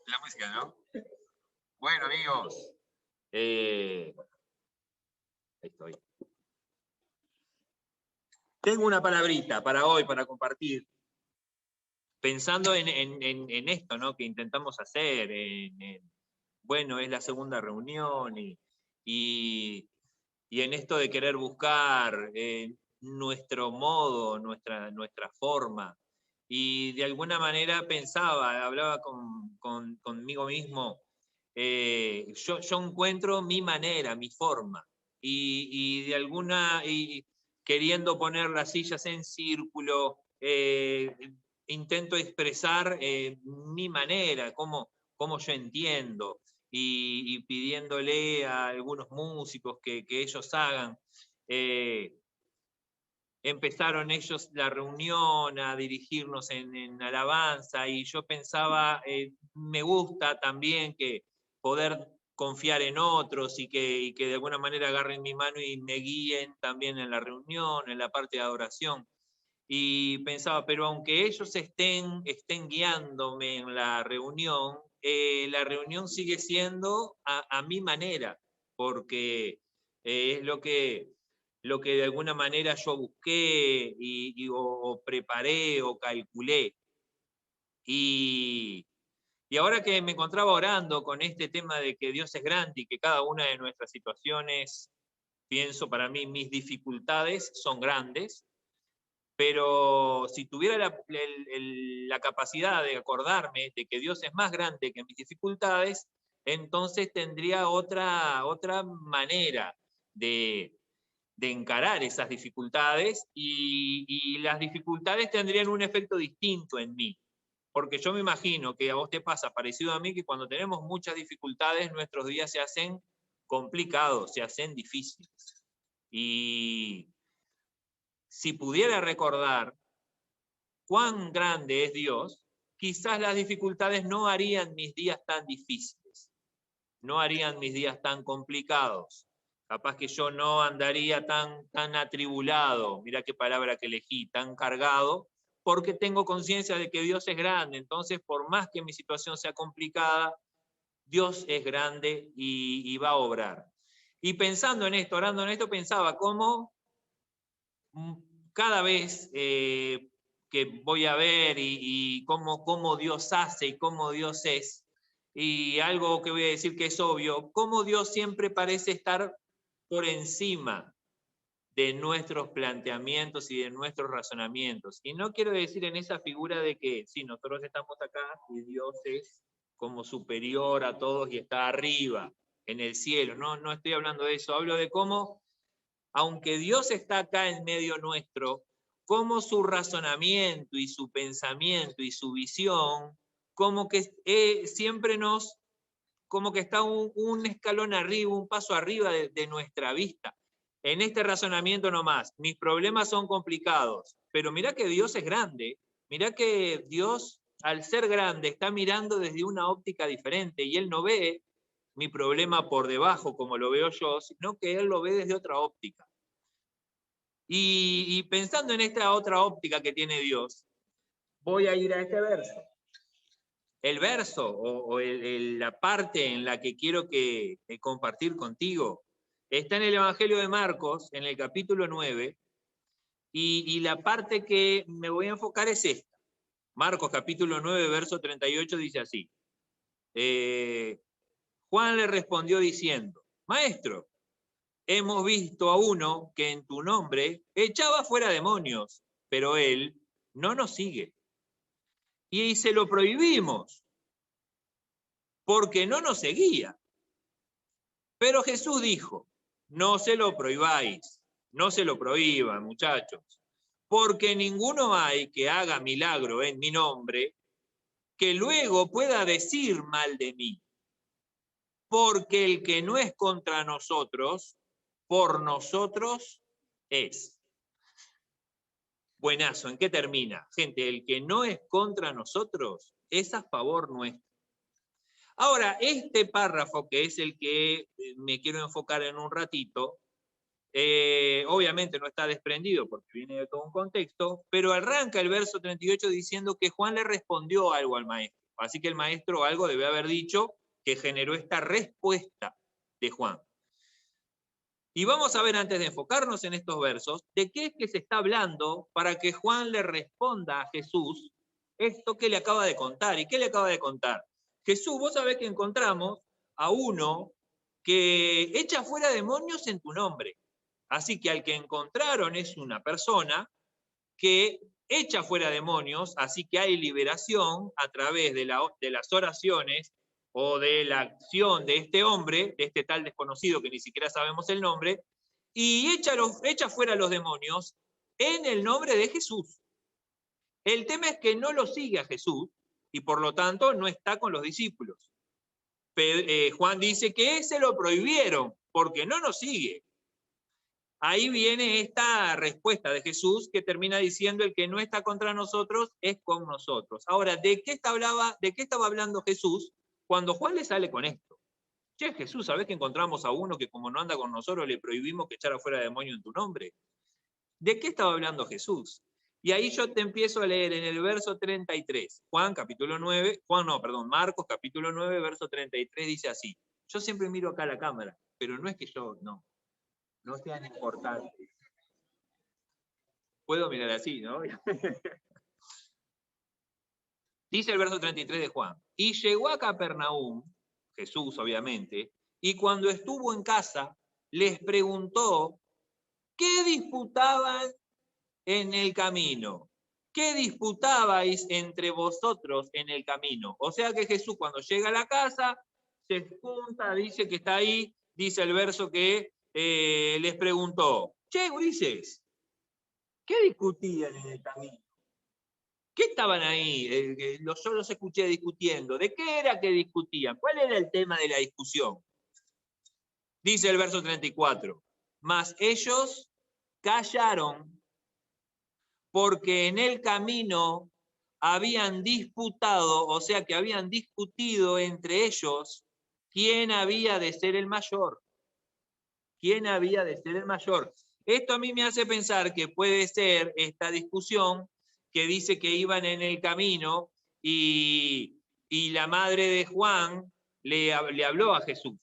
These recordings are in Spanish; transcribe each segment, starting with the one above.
La música, ¿no? Bueno, amigos. Ahí estoy. Tengo una palabrita para hoy, para compartir. Pensando en esto, ¿no? Que intentamos hacer. Bueno, es la segunda reunión y en esto de querer buscar nuestro modo, nuestra forma. Y de alguna manera pensaba, hablaba conmigo mismo, yo encuentro mi manera, mi forma, y de alguna, y queriendo poner las sillas en círculo, intento expresar mi manera, cómo yo entiendo, y pidiéndole a algunos músicos que ellos hagan. Empezaron ellos la reunión a dirigirnos en alabanza y yo pensaba, me gusta también que poder confiar en otros y que de alguna manera agarren mi mano y me guíen también en la reunión, en la parte de adoración. Y pensaba, pero aunque ellos estén guiándome en la reunión sigue siendo a mi manera, porque es lo que de alguna manera yo busqué o preparé o calculé. Y ahora que me encontraba orando con este tema de que Dios es grande y que cada una de nuestras situaciones, pienso para mí, mis dificultades son grandes, pero si tuviera la capacidad de acordarme de que Dios es más grande que mis dificultades, entonces tendría otra manera de encarar esas dificultades y las dificultades tendrían un efecto distinto en mí. Porque yo me imagino que a vos te pasa parecido a mí, que cuando tenemos muchas dificultades, nuestros días se hacen complicados, se hacen difíciles. Y si pudiera recordar cuán grande es Dios, quizás las dificultades no harían mis días tan difíciles, no harían mis días tan complicados. Capaz que yo no andaría tan atribulado, mira qué palabra que elegí, tan cargado, porque tengo conciencia de que Dios es grande. Entonces, por más que mi situación sea complicada, Dios es grande y va a obrar. Y pensando en esto, orando en esto, pensaba cómo cada vez que voy a ver y cómo Dios hace y cómo Dios es, y algo que voy a decir que es obvio, cómo Dios siempre parece estar por encima de nuestros planteamientos y de nuestros razonamientos. Y no quiero decir en esa figura de que sí, nosotros estamos acá y Dios es como superior a todos y está arriba, en el cielo. No estoy hablando de eso, hablo de cómo, aunque Dios está acá en medio nuestro, cómo su razonamiento y su pensamiento y su visión, como que siempre como que está un escalón arriba, un paso arriba de nuestra vista. En este razonamiento nomás, mis problemas son complicados, pero mira que Dios es grande, mira que Dios, al ser grande, está mirando desde una óptica diferente y Él no ve mi problema por debajo como lo veo yo, sino que Él lo ve desde otra óptica. Y pensando en esta otra óptica que tiene Dios, voy a ir a este verso. El verso o la parte en la que quiero compartir contigo está en el Evangelio de Marcos, en el capítulo 9, y la parte que me voy a enfocar es esta. Marcos capítulo 9, verso 38 dice así. Juan le respondió diciendo, Maestro, hemos visto a uno que en tu nombre echaba fuera demonios, pero él no nos sigue. Y se lo prohibimos, porque no nos seguía. Pero Jesús dijo, no se lo prohibáis, no se lo prohíban, muchachos, porque ninguno hay que haga milagro en mi nombre que luego pueda decir mal de mí. Porque el que no es contra nosotros, por nosotros es. Buenazo, ¿en qué termina? Gente, el que no es contra nosotros es a favor nuestro. Ahora, este párrafo, que es el que me quiero enfocar en un ratito, obviamente no está desprendido porque viene de todo un contexto, pero arranca el verso 38 diciendo que Juan le respondió algo al maestro. Así que el maestro algo debe haber dicho que generó esta respuesta de Juan. Y vamos a ver, antes de enfocarnos en estos versos, de qué es que se está hablando para que Juan le responda a Jesús esto que le acaba de contar. ¿Y qué le acaba de contar? Jesús, vos sabés que encontramos a uno que echa fuera demonios en tu nombre. Así que al que encontraron es una persona que echa fuera demonios, así que hay liberación a través de las oraciones o de la acción de este hombre, de este tal desconocido que ni siquiera sabemos el nombre, y echa fuera los demonios en el nombre de Jesús. El tema es que no lo sigue a Jesús y por lo tanto no está con los discípulos. Juan dice que se lo prohibieron porque no nos sigue. Ahí viene esta respuesta de Jesús que termina diciendo: el que no está contra nosotros es con nosotros. Ahora, ¿de qué estaba hablando Jesús cuando Juan le sale con esto? Che, Jesús, ¿sabés que encontramos a uno que como no anda con nosotros le prohibimos que echara fuera demonio en tu nombre? ¿De qué estaba hablando Jesús? Y ahí yo te empiezo a leer en el verso 33. Marcos capítulo 9, verso 33 dice así. Yo siempre miro acá a la cámara, pero no es que yo no sean importantes. Puedo mirar así, ¿no? Dice el verso 33 de Juan: y llegó a Capernaum, Jesús obviamente, y cuando estuvo en casa, les preguntó, ¿qué disputaban en el camino? ¿Qué disputabais entre vosotros en el camino? O sea que Jesús, cuando llega a la casa, se junta, dice que está ahí, dice el verso que les preguntó, che, gurises, ¿qué discutían en el camino? ¿Qué estaban ahí? Yo los escuché discutiendo. ¿De qué era que discutían? ¿Cuál era el tema de la discusión? Dice el verso 34. Mas ellos callaron porque en el camino habían disputado, o sea que habían discutido entre ellos quién había de ser el mayor. ¿Quién había de ser el mayor? Esto a mí me hace pensar que puede ser esta discusión que dice que iban en el camino y la madre de Juan le habló a Jesús.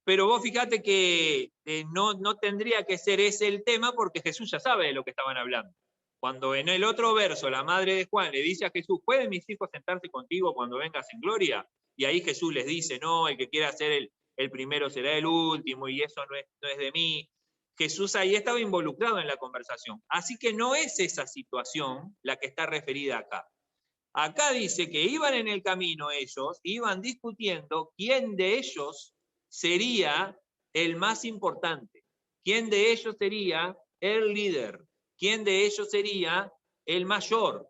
Pero vos fíjate que no tendría que ser ese el tema porque Jesús ya sabe de lo que estaban hablando. Cuando en el otro verso la madre de Juan le dice a Jesús, ¿pueden mis hijos sentarse contigo cuando vengas en gloria? Y ahí Jesús les dice, no, el que quiera ser el primero será el último y eso no es de mí. Jesús ahí estaba involucrado en la conversación. Así que no es esa situación la que está referida acá. Acá dice que iban en el camino ellos, iban discutiendo quién de ellos sería el más importante, quién de ellos sería el líder, quién de ellos sería el mayor.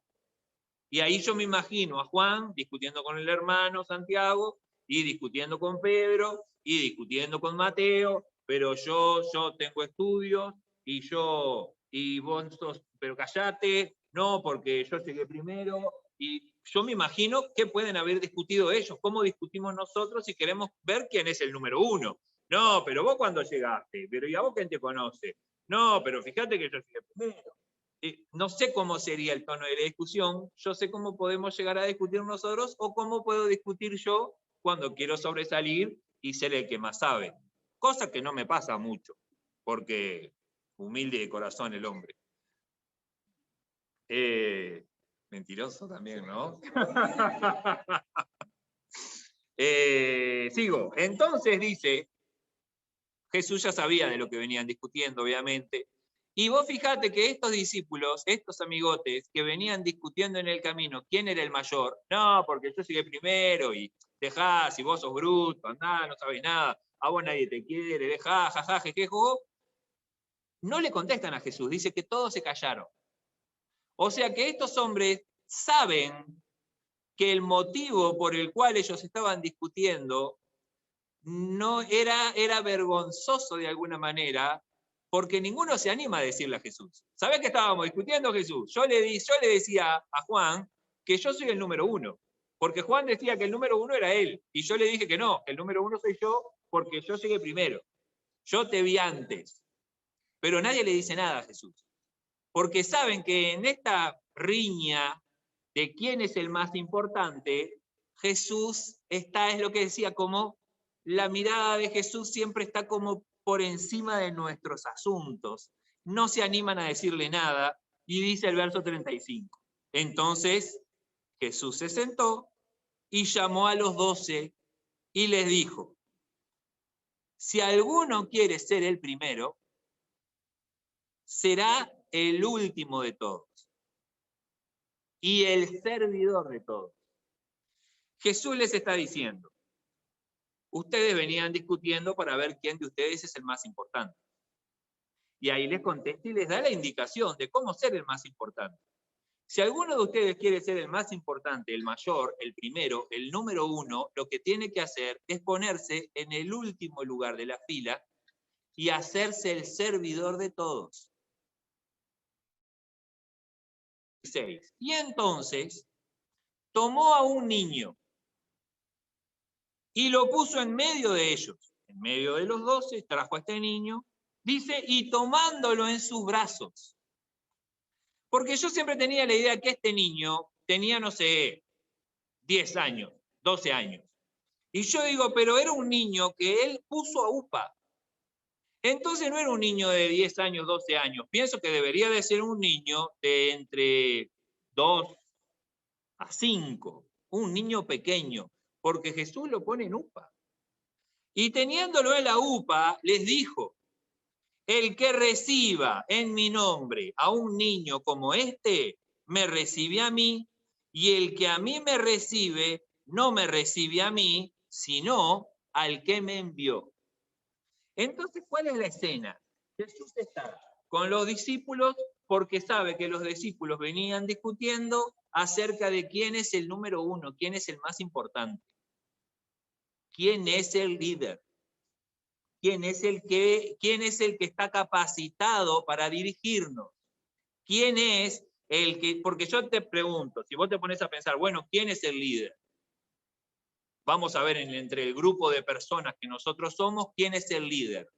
Y ahí yo me imagino a Juan discutiendo con el hermano Santiago, y discutiendo con Pedro, y discutiendo con Mateo, pero yo tengo estudios, y vos sos, pero callate, no, porque yo llegué primero, y yo me imagino qué pueden haber discutido ellos, cómo discutimos nosotros si queremos ver quién es el número uno. No, pero vos cuando llegaste, pero ¿y a vos quién te conoce? No, pero fíjate que yo llegué primero. No sé cómo sería el tono de la discusión, yo sé cómo podemos llegar a discutir nosotros o cómo puedo discutir yo cuando quiero sobresalir y ser el que más sabe. Cosa que no me pasa mucho, porque humilde de corazón el hombre. Mentiroso también, ¿no? Sigo. Entonces dice, Jesús ya sabía de lo que venían discutiendo, obviamente. Y vos fijate que estos discípulos, estos amigotes que venían discutiendo en el camino, ¿quién era el mayor? No, porque yo llegué primero y dejá, si vos sos bruto, andá, no sabés nada, a vos nadie te quiere, dejá, jajá, jejejo. No le contestan a Jesús, dice que todos se callaron. O sea que estos hombres saben que el motivo por el cual ellos estaban discutiendo no era vergonzoso de alguna manera, porque ninguno se anima a decirle a Jesús. ¿Sabés que estábamos discutiendo, Jesús? Yo le decía a Juan que yo soy el número uno, porque Juan decía que el número uno era él, y yo le dije que no, que el número uno soy yo, porque yo llegué primero. Yo te vi antes. Pero nadie le dice nada a Jesús, porque saben que en esta riña de quién es el más importante, Jesús está, es lo que decía, como la mirada de Jesús siempre está como por encima de nuestros asuntos. No se animan a decirle nada, y dice el verso 35. Entonces Jesús se sentó y llamó a los 12 y les dijo: si alguno quiere ser el primero, será el último de todos y el servidor de todos. Jesús les está diciendo, ustedes venían discutiendo para ver quién de ustedes es el más importante. Y ahí les contesta y les da la indicación de cómo ser el más importante. Si alguno de ustedes quiere ser el más importante, el mayor, el primero, el número uno, lo que tiene que hacer es ponerse en el último lugar de la fila y hacerse el servidor de todos. 6. Y entonces tomó a un niño y lo puso en medio de ellos, en medio de los 12, trajo a este niño, dice, y tomándolo en sus brazos. Porque yo siempre tenía la idea que este niño tenía, no sé, 10 años, 12 años. Y yo digo, pero era un niño que él puso a UPA. Entonces no era un niño de 10 años, 12 años. Pienso que debería de ser un niño de entre 2 a 5, un niño pequeño, porque Jesús lo pone en UPA. Y teniéndolo en la UPA, les dijo, el que reciba en mi nombre a un niño como este, me recibe a mí, y el que a mí me recibe, no me recibe a mí, sino al que me envió. Entonces, ¿cuál es la escena? Jesús está con los discípulos porque sabe que los discípulos venían discutiendo acerca de quién es el número uno, quién es el más importante, quién es el líder. ¿Quién es el que está capacitado para dirigirnos? ¿Quién es el que, porque yo te pregunto, si vos te pones a pensar, bueno, ¿quién es el líder? Vamos a ver entre el grupo de personas que nosotros somos, ¿quién es el líder?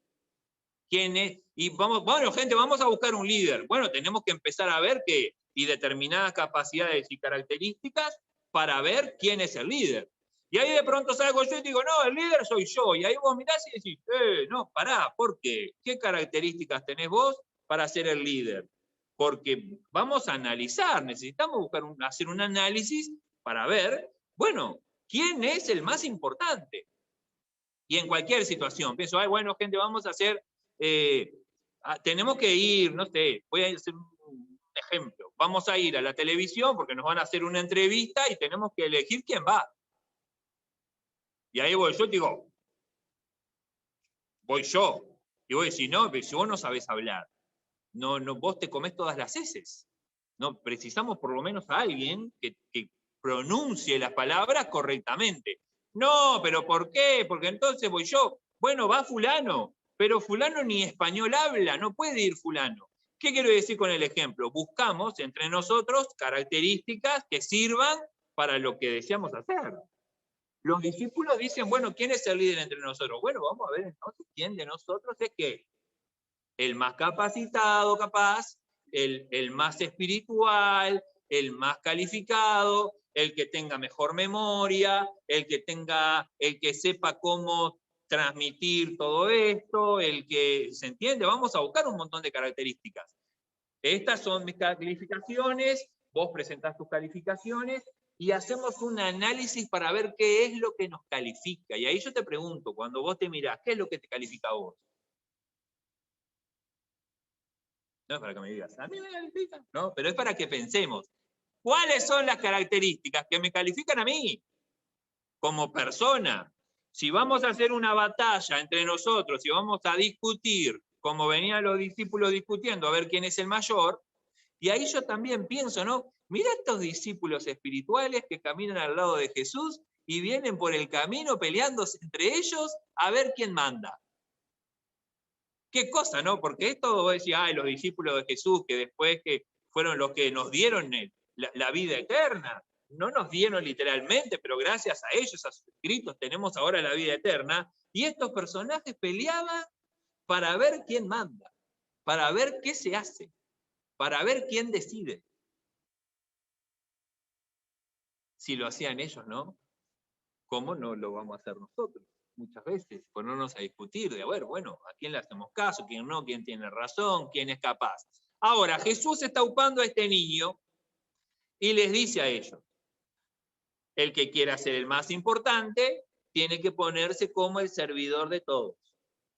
¿Quién es? Y vamos, bueno, gente, vamos a buscar un líder. Bueno, tenemos que empezar a ver que, y determinadas capacidades y características para ver quién es el líder. Y ahí de pronto salgo yo y digo, no, el líder soy yo. Y ahí vos mirás y decís, no, pará, ¿por qué? ¿Qué características tenés vos para ser el líder? Porque vamos a analizar, necesitamos hacer un análisis para ver, bueno, ¿quién es el más importante? Y en cualquier situación, pienso, ay, bueno, gente, vamos a hacer, tenemos que ir, no sé, voy a hacer un ejemplo, vamos a ir a la televisión porque nos van a hacer una entrevista y tenemos que elegir quién va. Y ahí voy yo y digo, voy yo. Y voy a decir, no, pero si vos no sabés hablar, no, vos te comés todas las heces. No, precisamos por lo menos a alguien que pronuncie las palabras correctamente. No, pero ¿por qué? Porque entonces voy yo. Bueno, va fulano, pero fulano ni español habla, no puede ir fulano. ¿Qué quiero decir con el ejemplo? Buscamos entre nosotros características que sirvan para lo que deseamos hacer. Los discípulos dicen, bueno, ¿quién es el líder entre nosotros? Bueno, vamos a ver entonces quién de nosotros es que el más capacitado, capaz, el más espiritual, el más calificado, el que tenga mejor memoria, el que sepa cómo transmitir todo esto, el que, ¿se entiende? Vamos a buscar un montón de características. Estas son mis calificaciones, vos presentás tus calificaciones y hacemos un análisis para ver qué es lo que nos califica. Y ahí yo te pregunto, cuando vos te mirás, ¿qué es lo que te califica a vos? No es para que me digas, a mí me califican, no, pero es para que pensemos. ¿Cuáles son las características que me califican a mí como persona? Si vamos a hacer una batalla entre nosotros, si vamos a discutir, como venían los discípulos discutiendo, a ver quién es el mayor, y ahí yo también pienso, ¿no? Mira estos discípulos espirituales que caminan al lado de Jesús y vienen por el camino peleándose entre ellos a ver quién manda. Qué cosa, ¿no? Porque esto vos decís, ay, los discípulos de Jesús, que después que fueron los que nos dieron la vida eterna. No nos dieron literalmente, pero gracias a ellos, a sus escritos, tenemos ahora la vida eterna. Y estos personajes peleaban para ver quién manda, para ver qué se hace, para ver quién decide. Si lo hacían ellos, ¿no? ¿Cómo no lo vamos a hacer nosotros? Muchas veces, ponernos a discutir, de a ver, bueno, ¿a quién le hacemos caso? ¿Quién no? ¿Quién tiene razón? ¿Quién es capaz? Ahora, Jesús está upando a este niño y les dice a ellos, el que quiera ser el más importante, tiene que ponerse como el servidor de todos.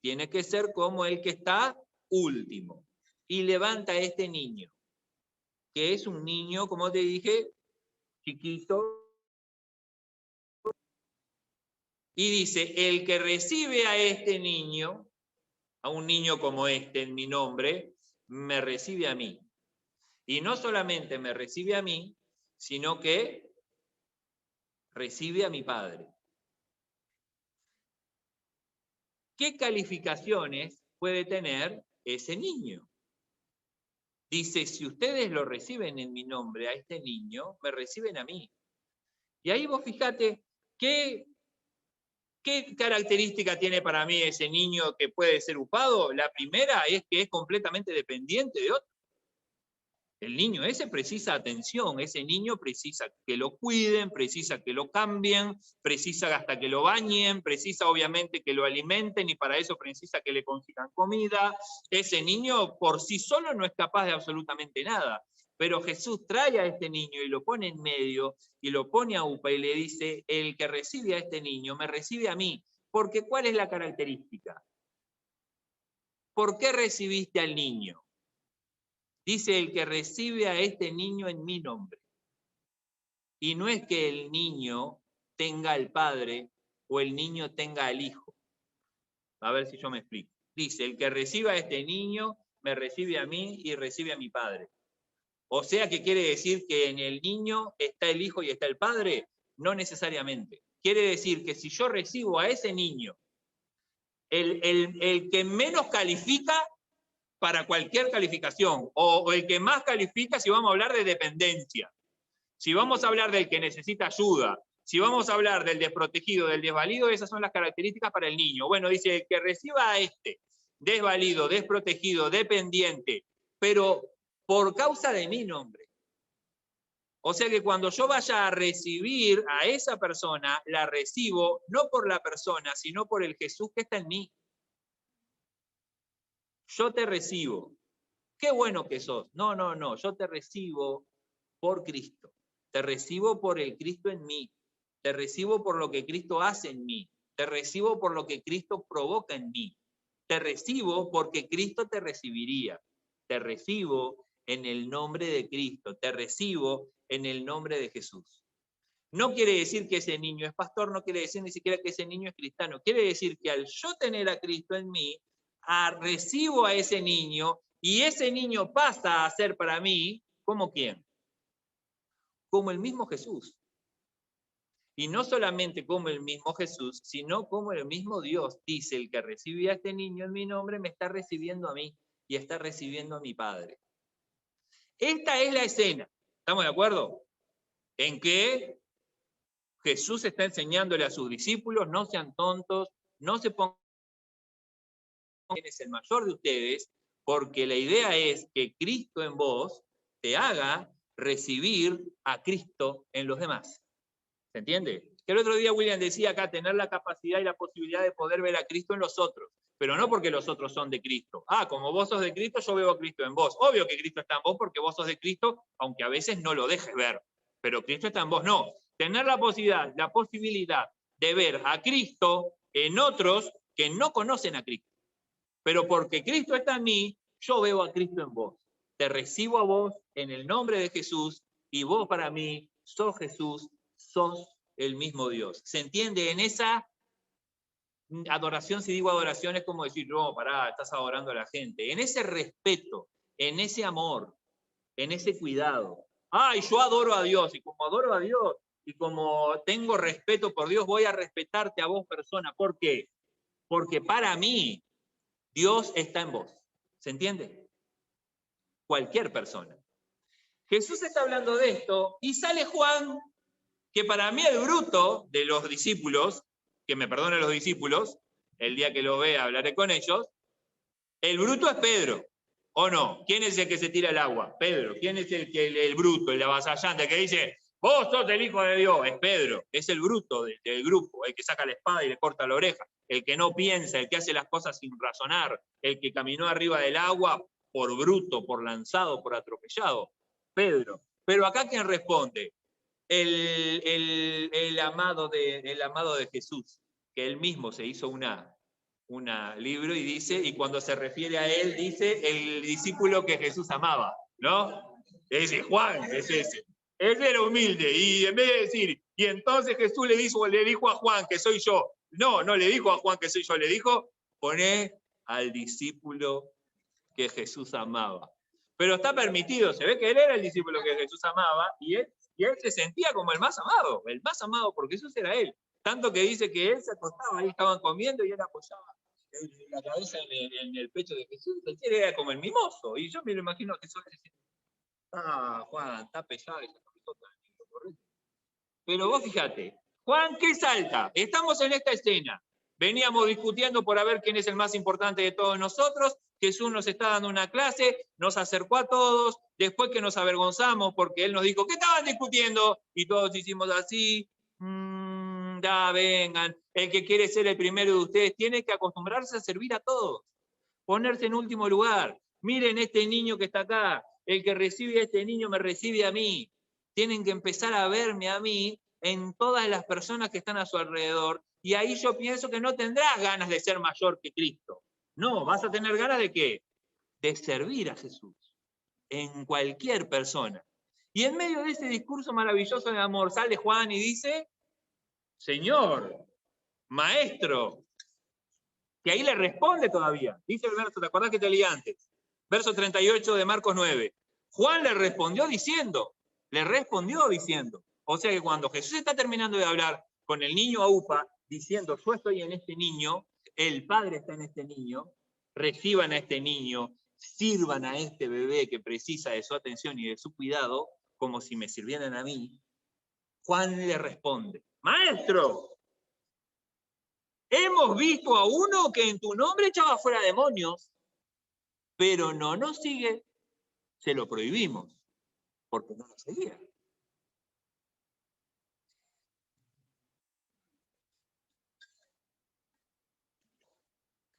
Tiene que ser como el que está último. Y levanta a este niño, que es un niño, como te dije, chiquito. Y dice, el que recibe a este niño, a un niño como este en mi nombre, me recibe a mí. Y no solamente me recibe a mí, sino que recibe a mi Padre. ¿Qué calificaciones puede tener ese niño? Dice, si ustedes lo reciben en mi nombre a este niño, me reciben a mí. Y ahí vos fíjate, ¿qué característica tiene para mí ese niño que puede ser upado? La primera es que es completamente dependiente de otro. El niño ese precisa atención, ese niño precisa que lo cuiden, precisa que lo cambien, precisa hasta que lo bañen, precisa obviamente que lo alimenten y para eso precisa que le consigan comida. Ese niño por sí solo no es capaz de absolutamente nada, pero Jesús trae a este niño y lo pone en medio y lo pone a UPA y le dice, el que recibe a este niño me recibe a mí, porque ¿cuál es la característica? ¿Por qué recibiste al niño? Dice, el que recibe a este niño en mi nombre. Y no es que el niño tenga al padre o el niño tenga al hijo. A ver si yo me explico. Dice, el que reciba a este niño, me recibe a mí y recibe a mi padre. O sea que quiere decir que en el niño está el hijo y está el padre. No necesariamente. Quiere decir que si yo recibo a ese niño, el que menos califica para cualquier calificación, o el que más califica si vamos a hablar de dependencia. Si vamos a hablar del que necesita ayuda, si vamos a hablar del desprotegido, del desvalido, esas son las características para el niño. Bueno, dice, el que reciba a este, desvalido, desprotegido, dependiente, pero por causa de mi nombre. O sea que cuando yo vaya a recibir a esa persona, la recibo no por la persona, sino por el Jesús que está en mí. Yo te recibo. Qué bueno que sos. No, no, no. Yo te recibo por Cristo. Te recibo por el Cristo en mí. Te recibo por lo que Cristo hace en mí. Te recibo por lo que Cristo provoca en mí. Te recibo porque Cristo te recibiría. Te recibo en el nombre de Cristo. Te recibo en el nombre de Jesús. No quiere decir que ese niño es pastor, no quiere decir ni siquiera que ese niño es cristiano. Quiere decir que al yo tener a Cristo en mí, recibo a ese niño y ese niño pasa a ser para mí, ¿como quién? Como el mismo Jesús. Y no solamente como el mismo Jesús, sino como el mismo Dios. Dice, el que recibe a este niño en mi nombre me está recibiendo a mí y está recibiendo a mi Padre. Esta es la escena. ¿Estamos de acuerdo? En que Jesús está enseñándole a sus discípulos, no sean tontos, no se pongan quién es el mayor de ustedes, porque la idea es que Cristo en vos te haga recibir a Cristo en los demás. ¿Se entiende? Que el otro día William decía acá, tener la capacidad y la posibilidad de poder ver a Cristo en los otros, pero no porque los otros son de Cristo. Ah, como vos sos de Cristo, yo veo a Cristo en vos. Obvio que Cristo está en vos porque vos sos de Cristo, aunque a veces no lo dejes ver, pero Cristo está en vos. No, tener la posibilidad de ver a Cristo en otros que no conocen a Cristo. Pero porque Cristo está en mí, yo veo a Cristo en vos. Te recibo a vos en el nombre de Jesús y vos para mí sos Jesús, sos el mismo Dios. ¿Se entiende? En esa adoración, si digo adoración es como decir, no, pará, estás adorando a la gente. En ese respeto, en ese amor, en ese cuidado. Ay, yo adoro a Dios y como adoro a Dios y como tengo respeto por Dios, voy a respetarte a vos persona. ¿Por qué? Porque para mí Dios está en vos. ¿Se entiende? Cualquier persona. Jesús está hablando de esto y sale Juan, que para mí el bruto de los discípulos, que me perdonen los discípulos, el día que lo vea hablaré con ellos, el bruto es Pedro, ¿o no? ¿Quién es el que se tira al agua? Pedro. ¿Quién es el bruto, el avasallante, que dice, Vos sos el Hijo de Dios, es Pedro, es el bruto del grupo, el que saca la espada y le corta la oreja, el que no piensa, el que hace las cosas sin razonar, el que caminó arriba del agua por bruto, por lanzado, por atropellado, Pedro. Pero acá, ¿quién responde? El amado de Jesús, que él mismo se hizo una libro y dice, y cuando se refiere a él, dice el discípulo que Jesús amaba, ¿no? Ese Juan, es ese. Él era humilde, y en vez de decir, y entonces Jesús le dijo a Juan que soy yo, no le dijo a Juan que soy yo, le dijo, poné al discípulo que Jesús amaba. Pero está permitido, se ve que él era el discípulo que Jesús amaba, y él se sentía como el más amado por Jesús era él. Tanto que dice que él se acostaba, ahí estaban comiendo y él apoyaba la cabeza en el pecho de Jesús, él era como el mimoso, y yo me lo imagino a Jesús diciendo, Juan, está pesado, pero vos fíjate, Juan, ¿qué salta? Estamos en esta escena, veníamos discutiendo por ver quién es el más importante de todos nosotros, Jesús nos está dando una clase, nos acercó a todos, después que nos avergonzamos porque él nos dijo, ¿qué estaban discutiendo? Y todos hicimos así, ya vengan, el que quiere ser el primero de ustedes tiene que acostumbrarse a servir a todos, ponerse en último lugar. Miren este niño que está acá, el que recibe a este niño me recibe a mí. Tienen que empezar a verme a mí en todas las personas que están a su alrededor, y ahí yo pienso que no tendrás ganas de ser mayor que Cristo. No, vas a tener ganas de ¿qué? De servir a Jesús en cualquier persona. Y en medio de ese discurso maravilloso de amor sale Juan y dice, Señor, Maestro, que ahí le responde todavía. Dice el verso, ¿te acordás que te leí antes? Verso 38 de Marcos 9. Juan le respondió diciendo. O sea que cuando Jesús está terminando de hablar con el niño Aupa, diciendo, yo estoy en este niño, el Padre está en este niño, reciban a este niño, sirvan a este bebé que precisa de su atención y de su cuidado, como si me sirvieran a mí, Juan le responde, Maestro, hemos visto a uno que en tu nombre echaba fuera demonios, pero no nos sigue, se lo prohibimos, porque no nos seguía.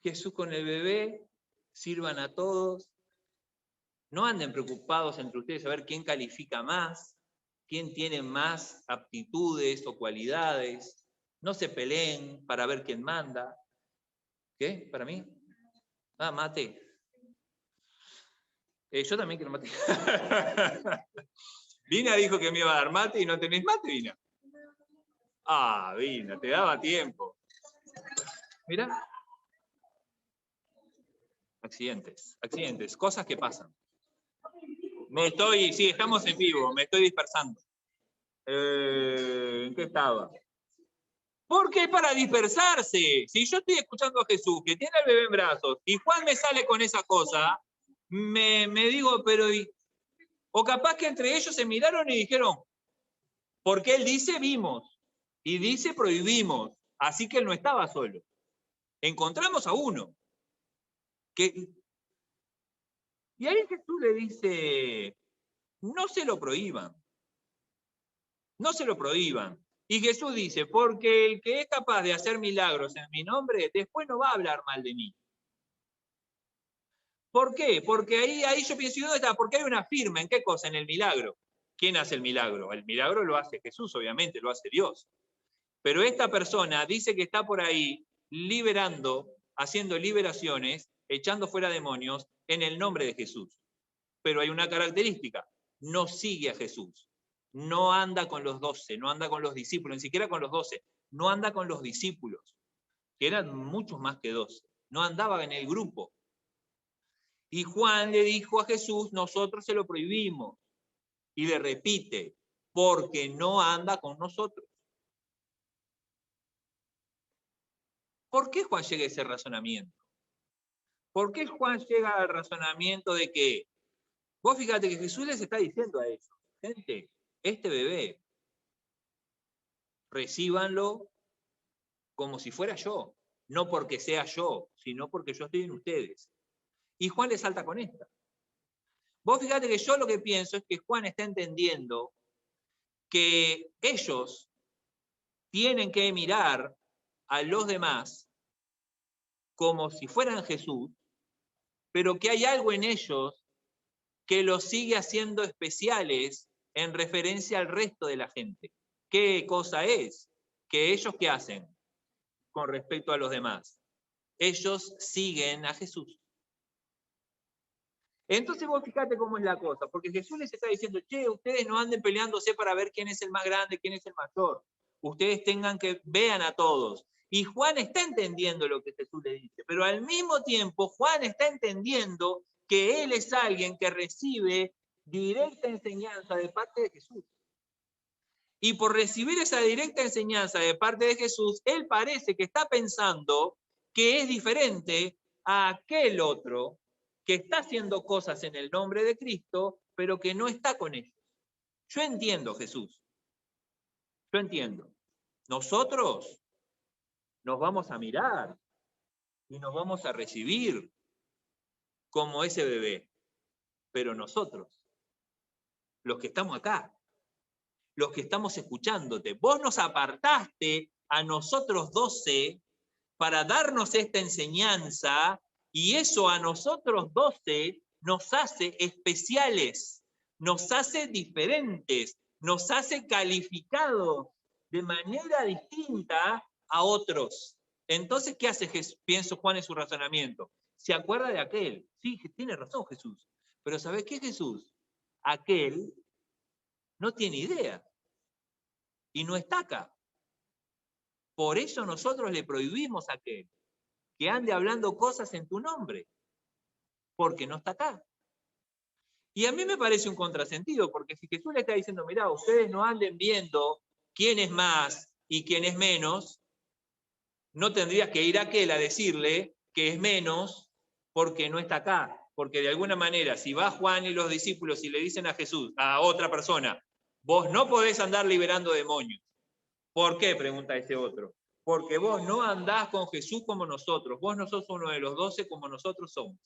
Jesús con el bebé, sirvan a todos, no anden preocupados entre ustedes a ver quién califica más, quién tiene más aptitudes o cualidades, no se peleen para ver quién manda. ¿Qué? ¿Para mí? Mate. Yo también quiero mate. Vina dijo que me iba a dar mate y no tenés mate, Vina. Vina, te daba tiempo. Mira. Accidentes, cosas que pasan. Sí, estamos en vivo, me estoy dispersando. ¿En qué estaba? Porque para dispersarse, si yo estoy escuchando a Jesús, que tiene al bebé en brazos, y Juan me sale con esa cosa, me digo, pero... O capaz que entre ellos se miraron y dijeron, porque él dice vimos, y dice prohibimos, así que él no estaba solo. Encontramos a uno. Y ahí Jesús le dice, no se lo prohíban. No se lo prohíban. Y Jesús dice, porque el que es capaz de hacer milagros en mi nombre, después no va a hablar mal de mí. ¿Por qué? Porque ahí yo pienso, ¿y dónde está? Porque hay una firma, ¿en qué cosa? En el milagro. ¿Quién hace el milagro? El milagro lo hace Jesús, obviamente, lo hace Dios. Pero esta persona dice que está por ahí liberando, haciendo liberaciones, echando fuera demonios en el nombre de Jesús. Pero hay una característica, no sigue a Jesús. No anda con los 12, no anda con los discípulos, ni siquiera con los 12, no anda con los discípulos, que eran muchos más que 12, no andaba en el grupo. Y Juan le dijo a Jesús, nosotros se lo prohibimos. Y le repite, porque no anda con nosotros. ¿Por qué Juan llega a ese razonamiento? ¿Por qué Juan llega al razonamiento de que, vos fíjate que Jesús les está diciendo a ellos, gente, este bebé, recíbanlo como si fuera yo, no porque sea yo, sino porque yo estoy en ustedes. Y Juan le salta con esta. Vos fíjate que yo lo que pienso es que Juan está entendiendo que ellos tienen que mirar a los demás como si fueran Jesús, pero que hay algo en ellos que los sigue haciendo especiales en referencia al resto de la gente. ¿Qué cosa es? Que ellos, ¿qué hacen con respecto a los demás? Ellos siguen a Jesús. Entonces vos fíjate cómo es la cosa, porque Jesús les está diciendo, che, ustedes no anden peleándose para ver quién es el más grande, quién es el mayor. Ustedes tengan que, vean a todos. Y Juan está entendiendo lo que Jesús le dice, pero al mismo tiempo Juan está entendiendo que él es alguien que recibe directa enseñanza de parte de Jesús. Y por recibir esa directa enseñanza de parte de Jesús, él parece que está pensando que es diferente a aquel otro que está haciendo cosas en el nombre de Cristo, pero que no está con ellos. Yo entiendo, Jesús. Yo entiendo. Nosotros nos vamos a mirar y nos vamos a recibir como ese bebé. Pero nosotros, los que estamos acá, los que estamos escuchándote, vos nos apartaste a nosotros 12 para darnos esta enseñanza, y eso a nosotros 12 nos hace especiales, nos hace diferentes, nos hace calificados de manera distinta a otros. Entonces, ¿qué hace Jesús? Pienso Juan en su razonamiento. Se acuerda de aquel. Sí, tiene razón Jesús. Pero ¿sabés qué, Jesús? Aquel no tiene idea y no está acá. Por eso nosotros le prohibimos a aquel que ande hablando cosas en tu nombre, porque no está acá. Y a mí me parece un contrasentido, porque si Jesús le está diciendo, mirá, ustedes no anden viendo quién es más y quién es menos, no tendrías que ir a aquel a decirle que es menos porque no está acá. Porque de alguna manera, si va Juan y los discípulos y le dicen a Jesús, a otra persona, vos no podés andar liberando demonios. ¿Por qué? Pregunta ese otro. Porque vos no andás con Jesús como nosotros. Vos no sos uno de los 12 como nosotros somos.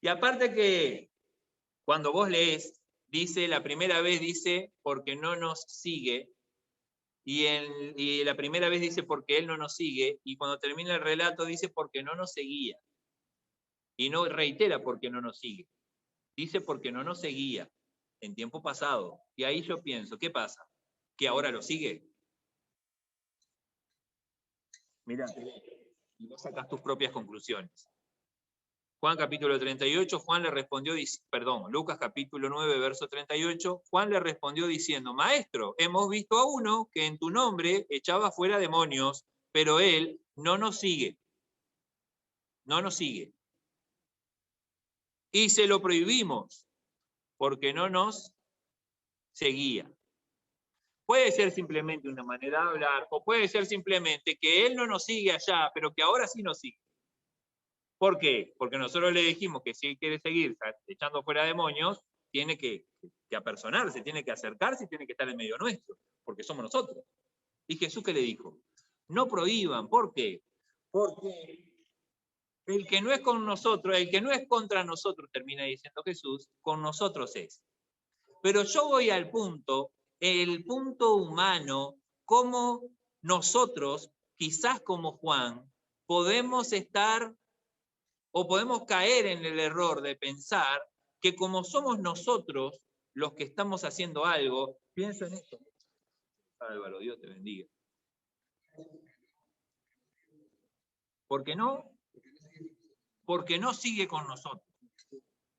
Y aparte que cuando vos lees, dice, la primera vez dice, porque no nos sigue. Y la primera vez dice, porque Él no nos sigue. Y cuando termina el relato dice, porque no nos seguía. Y no reitera, porque no nos sigue. Dice, porque no nos seguía en tiempo pasado. Y ahí yo pienso, ¿qué pasa? ¿Que ahora lo sigue? Mirá, y vos sacás tus propias conclusiones. Juan capítulo 38, Juan le respondió, Lucas capítulo 9, verso 38, Juan le respondió diciendo, Maestro, hemos visto a uno que en tu nombre echaba fuera demonios, pero él no nos sigue. No nos sigue. Y se lo prohibimos, porque no nos seguía. Puede ser simplemente una manera de hablar, o puede ser simplemente que él no nos sigue allá, pero que ahora sí nos sigue. ¿Por qué? Porque nosotros le dijimos que si él quiere seguir echando fuera demonios, tiene que apersonarse, tiene que acercarse y tiene que estar en medio nuestro, porque somos nosotros. ¿Y Jesús qué le dijo? No prohíban. ¿Por qué? Porque el que no es con nosotros, el que no es contra nosotros, termina diciendo Jesús, con nosotros es. Pero yo voy al punto, el punto humano, cómo nosotros, quizás como Juan, podemos estar o podemos caer en el error de pensar que como somos nosotros los que estamos haciendo algo, pienso en esto. Álvaro, Dios te bendiga. ¿Por qué no? Porque no sigue con nosotros.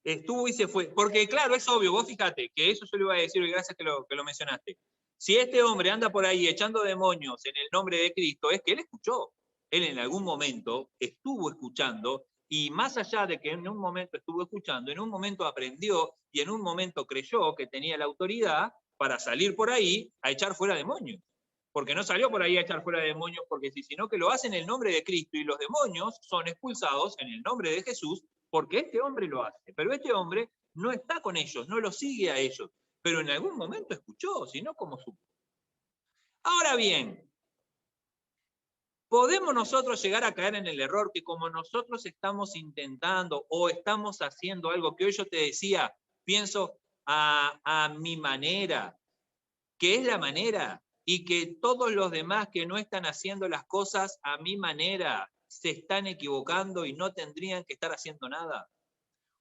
Estuvo y se fue. Porque claro, es obvio, vos fíjate, que eso yo le iba a decir, y gracias que lo mencionaste. Si este hombre anda por ahí echando demonios en el nombre de Cristo, es que él escuchó. Él en algún momento estuvo escuchando, y más allá de que en un momento estuvo escuchando, en un momento aprendió y en un momento creyó que tenía la autoridad para salir por ahí a echar fuera demonios. Porque no salió por ahí a echar fuera demonios porque sí, sino que lo hace en el nombre de Cristo, y los demonios son expulsados en el nombre de Jesús porque este hombre lo hace. Pero este hombre no está con ellos, no los sigue a ellos, pero en algún momento escuchó, sino como supo. Ahora bien, podemos nosotros llegar a caer en el error que como nosotros estamos intentando o estamos haciendo algo que hoy yo te decía, pienso a mi manera, que es la manera, y que todos los demás que no están haciendo las cosas a mi manera se están equivocando y no tendrían que estar haciendo nada.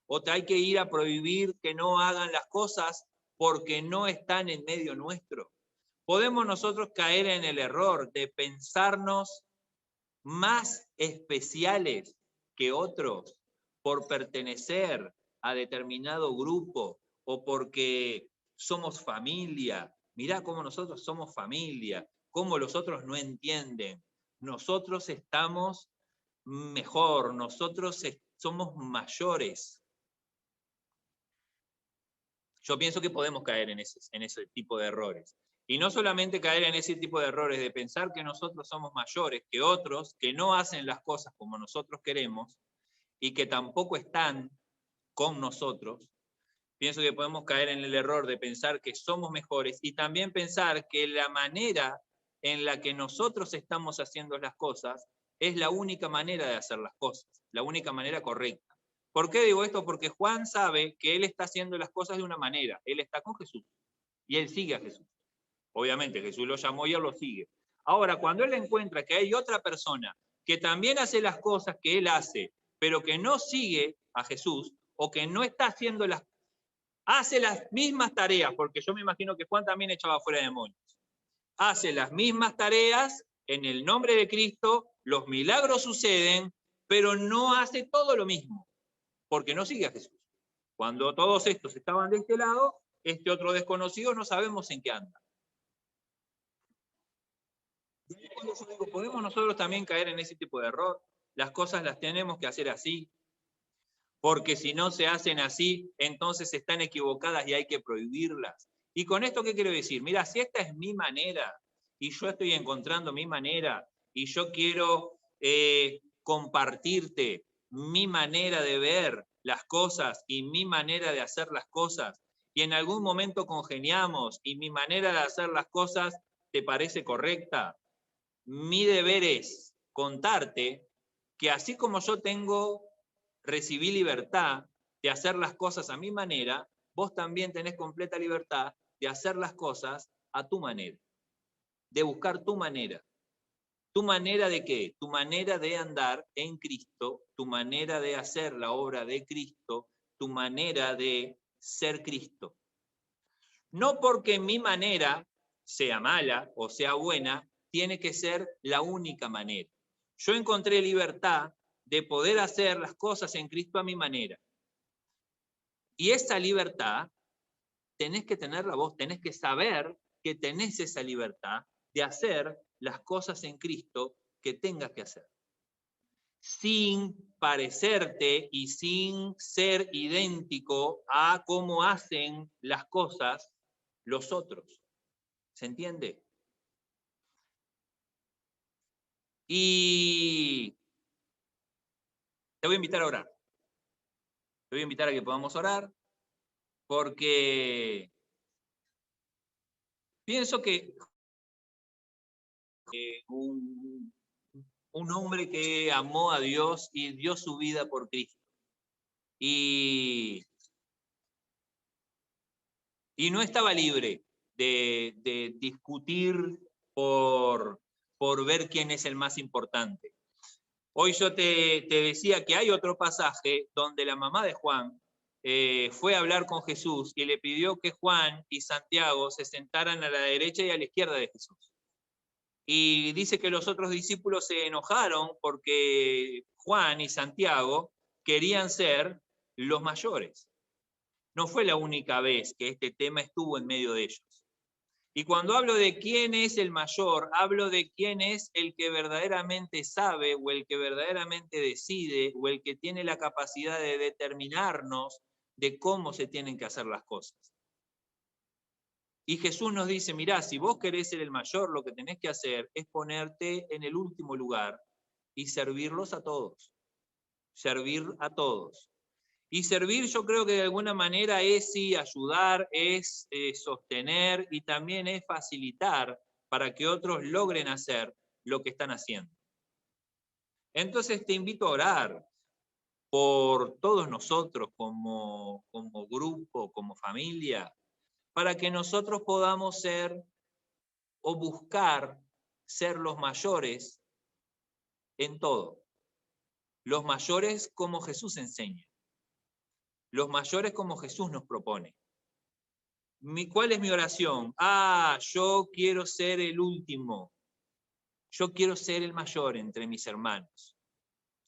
O hay que ir a prohibir que no hagan las cosas porque no están en medio nuestro. Podemos nosotros caer en el error de pensarnos más especiales que otros por pertenecer a determinado grupo o porque somos familia. Mirá cómo nosotros somos familia, cómo los otros no entienden. Nosotros estamos mejor, nosotros somos mayores. Yo pienso que podemos caer en ese tipo de errores. Y no solamente caer en ese tipo de errores de pensar que nosotros somos mayores que otros, que no hacen las cosas como nosotros queremos y que tampoco están con nosotros. Pienso que podemos caer en el error de pensar que somos mejores y también pensar que la manera en la que nosotros estamos haciendo las cosas es la única manera de hacer las cosas, la única manera correcta. ¿Por qué digo esto? Porque Juan sabe que él está haciendo las cosas de una manera. Él está con Jesús y él sigue a Jesús. Obviamente Jesús lo llamó y él lo sigue. Ahora, cuando él encuentra que hay otra persona que también hace las cosas que él hace, pero que no sigue a Jesús o que no está haciendo hace las mismas tareas, porque yo me imagino que Juan también echaba fuera demonios. Hace las mismas tareas en el nombre de Cristo, los milagros suceden, pero no hace todo lo mismo, porque no sigue a Jesús. Cuando todos estos estaban de este lado, este otro desconocido no sabemos en qué anda. Cuando yo digo, ¿podemos nosotros también caer en ese tipo de error? Las cosas las tenemos que hacer así, porque si no se hacen así, entonces están equivocadas y hay que prohibirlas. ¿Y con esto qué quiero decir? Mira, si esta es mi manera, y yo estoy encontrando mi manera, y yo quiero compartirte mi manera de ver las cosas y mi manera de hacer las cosas, y en algún momento congeniamos y mi manera de hacer las cosas te parece correcta, mi deber es contarte que así como yo recibí libertad de hacer las cosas a mi manera, vos también tenés completa libertad de hacer las cosas a tu manera, de buscar tu manera. ¿Tu manera de qué? Tu manera de andar en Cristo, tu manera de hacer la obra de Cristo, tu manera de ser Cristo. No porque mi manera sea mala o sea buena, tiene que ser la única manera. Yo encontré libertad de poder hacer las cosas en Cristo a mi manera. Y esa libertad tenés que tenerla vos, tenés que saber que tenés esa libertad de hacer las cosas en Cristo que tengas que hacer. Sin parecerte y sin ser idéntico a cómo hacen las cosas los otros. ¿Se entiende? Y te voy a invitar a orar. Te voy a invitar a que podamos orar porque pienso que un hombre que amó a Dios y dio su vida por Cristo. Y no estaba libre de discutir por ver quién es el más importante. Hoy yo te decía que hay otro pasaje donde la mamá de Juan fue a hablar con Jesús y le pidió que Juan y Santiago se sentaran a la derecha y a la izquierda de Jesús. Y dice que los otros discípulos se enojaron porque Juan y Santiago querían ser los mayores. No fue la única vez que este tema estuvo en medio de ellos. Y cuando hablo de quién es el mayor, hablo de quién es el que verdaderamente sabe o el que verdaderamente decide o el que tiene la capacidad de determinarnos de cómo se tienen que hacer las cosas. Y Jesús nos dice, mirá, si vos querés ser el mayor, lo que tenés que hacer es ponerte en el último lugar y servirlos a todos. Servir a todos. Y servir yo creo que de alguna manera es sí ayudar, es sostener y también es facilitar para que otros logren hacer lo que están haciendo. Entonces te invito a orar por todos nosotros como grupo, como familia, para que nosotros podamos ser o buscar ser los mayores en todo. Los mayores como Jesús enseña. Los mayores como Jesús nos propone. ¿Cuál es mi oración? Yo quiero ser el último. Yo quiero ser el mayor entre mis hermanos.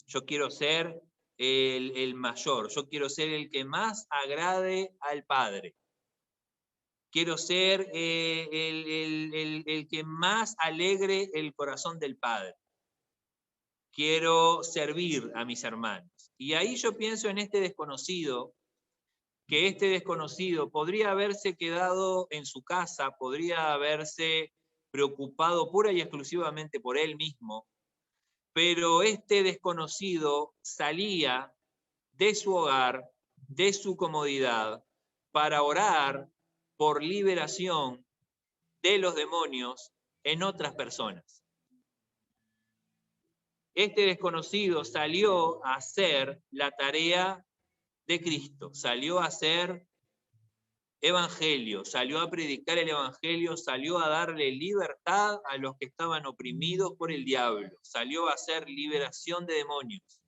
Yo quiero ser el mayor. Yo quiero ser el que más agrade al Padre. Quiero ser el que más alegre el corazón del Padre. Quiero servir a mis hermanos. Y ahí yo pienso en este desconocido, que este desconocido podría haberse quedado en su casa, podría haberse preocupado pura y exclusivamente por él mismo, pero este desconocido salía de su hogar, de su comodidad, para orar por liberación de los demonios en otras personas. Este desconocido salió a hacer la tarea de Cristo, salió a hacer evangelio, salió a predicar el evangelio, salió a darle libertad a los que estaban oprimidos por el diablo, salió a hacer liberación de demonios.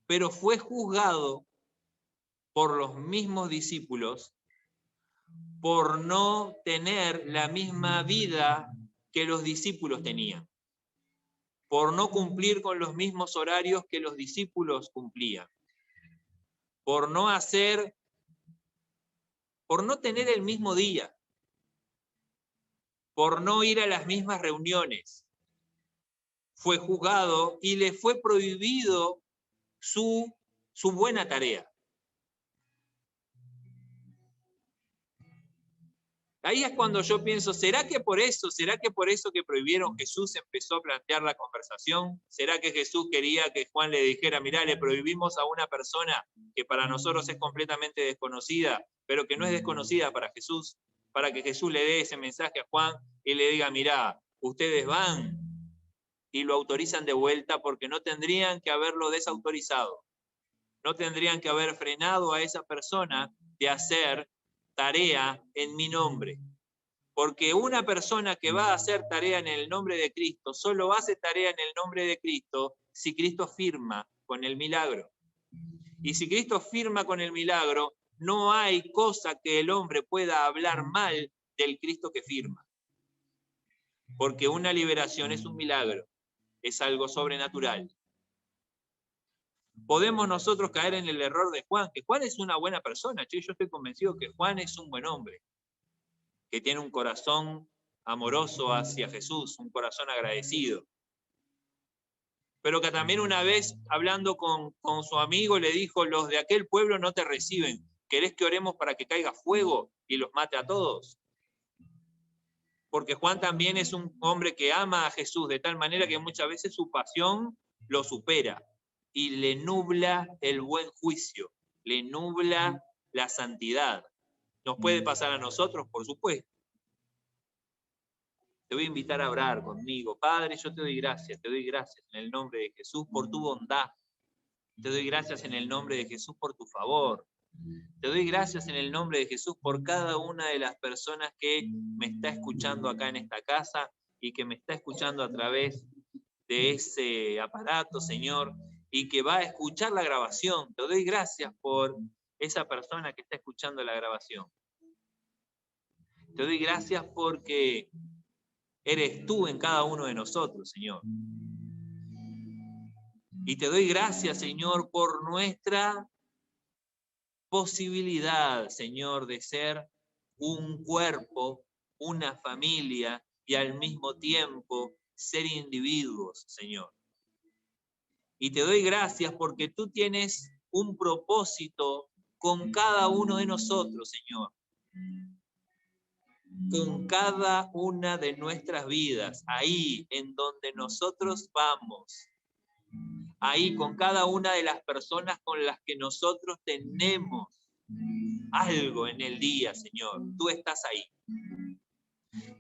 Pero fue juzgado por los mismos discípulos por no tener la misma vida que los discípulos tenían, por no cumplir con los mismos horarios que los discípulos cumplían, por no tener el mismo día, por no ir a las mismas reuniones. Fue juzgado y le fue prohibido su buena tarea. Ahí es cuando yo pienso, ¿será que por eso que prohibieron Jesús empezó a plantear la conversación? ¿Será que Jesús quería que Juan le dijera, mirá, le prohibimos a una persona que para nosotros es completamente desconocida, pero que no es desconocida para Jesús, para que Jesús le dé ese mensaje a Juan y le diga, mirá, ustedes van y lo autorizan de vuelta porque no tendrían que haberlo desautorizado? No tendrían que haber frenado a esa persona de hacer tarea en mi nombre. Porque una persona que va a hacer tarea en el nombre de Cristo, solo hace tarea en el nombre de Cristo si Cristo firma con el milagro. Y si Cristo firma con el milagro, no hay cosa que el hombre pueda hablar mal del Cristo que firma. Porque una liberación es un milagro, es algo sobrenatural. Podemos nosotros caer en el error de Juan, que Juan es una buena persona, yo estoy convencido que Juan es un buen hombre, que tiene un corazón amoroso hacia Jesús, un corazón agradecido. Pero que también una vez, hablando con su amigo, le dijo, los de aquel pueblo no te reciben, ¿querés que oremos para que caiga fuego y los mate a todos? Porque Juan también es un hombre que ama a Jesús, de tal manera que muchas veces su pasión lo supera y le nubla el buen juicio, le nubla la santidad. ¿Nos puede pasar a nosotros? Por supuesto. Te voy a invitar a orar conmigo. Padre, yo te doy gracias en el nombre de Jesús por tu bondad. Te doy gracias en el nombre de Jesús por tu favor. Te doy gracias en el nombre de Jesús por cada una de las personas que me está escuchando acá en esta casa y que me está escuchando a través de ese aparato, Señor, y que va a escuchar la grabación. Te doy gracias por esa persona que está escuchando la grabación. Te doy gracias porque eres tú en cada uno de nosotros, Señor. Y te doy gracias, Señor, por nuestra posibilidad, Señor, de ser un cuerpo, una familia y al mismo tiempo ser individuos, Señor. Y te doy gracias porque tú tienes un propósito con cada uno de nosotros, Señor. Con cada una de nuestras vidas, ahí en donde nosotros vamos, ahí con cada una de las personas con las que nosotros tenemos algo en el día, Señor. Tú estás ahí.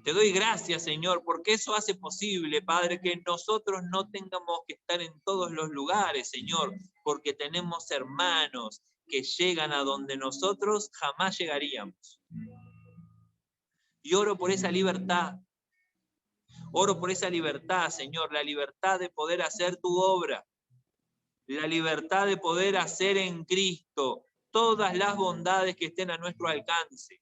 Te doy gracias, Señor, porque eso hace posible, Padre, que nosotros no tengamos que estar en todos los lugares, Señor, porque tenemos hermanos que llegan a donde nosotros jamás llegaríamos. Y oro por esa libertad. Oro por esa libertad, Señor, la libertad de poder hacer tu obra, la libertad de poder hacer en Cristo todas las bondades que estén a nuestro alcance,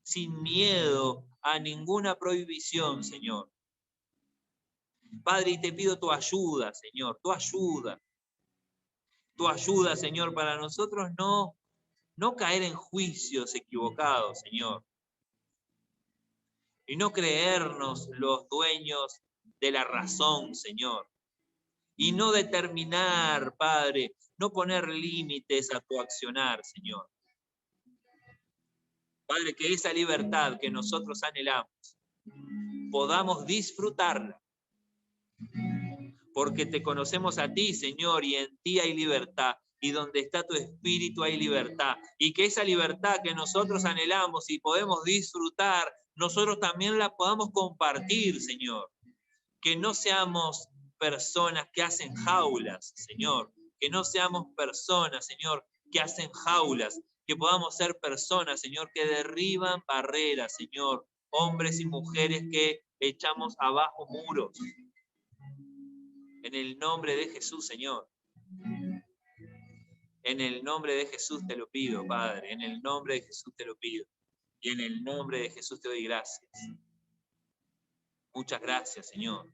sin miedo a ninguna prohibición, Señor. Padre, y te pido tu ayuda, Señor, tu ayuda, Señor, para nosotros no caer en juicios equivocados, Señor, y no creernos los dueños de la razón, Señor, y no determinar, Padre, no poner límites a tu accionar, Señor. Padre, que esa libertad que nosotros anhelamos, podamos disfrutarla, porque te conocemos a ti, Señor, y en ti hay libertad, y donde está tu espíritu hay libertad, y que esa libertad que nosotros anhelamos y podemos disfrutar, nosotros también la podamos compartir, Señor. Que no seamos personas que hacen jaulas, Señor, que no seamos personas, Señor, que hacen jaulas, que podamos ser personas, Señor, que derriban barreras, Señor, hombres y mujeres que echamos abajo muros. En el nombre de Jesús, Señor. En el nombre de Jesús te lo pido, Padre. En el nombre de Jesús te lo pido. Y en el nombre de Jesús te doy gracias. Muchas gracias, Señor.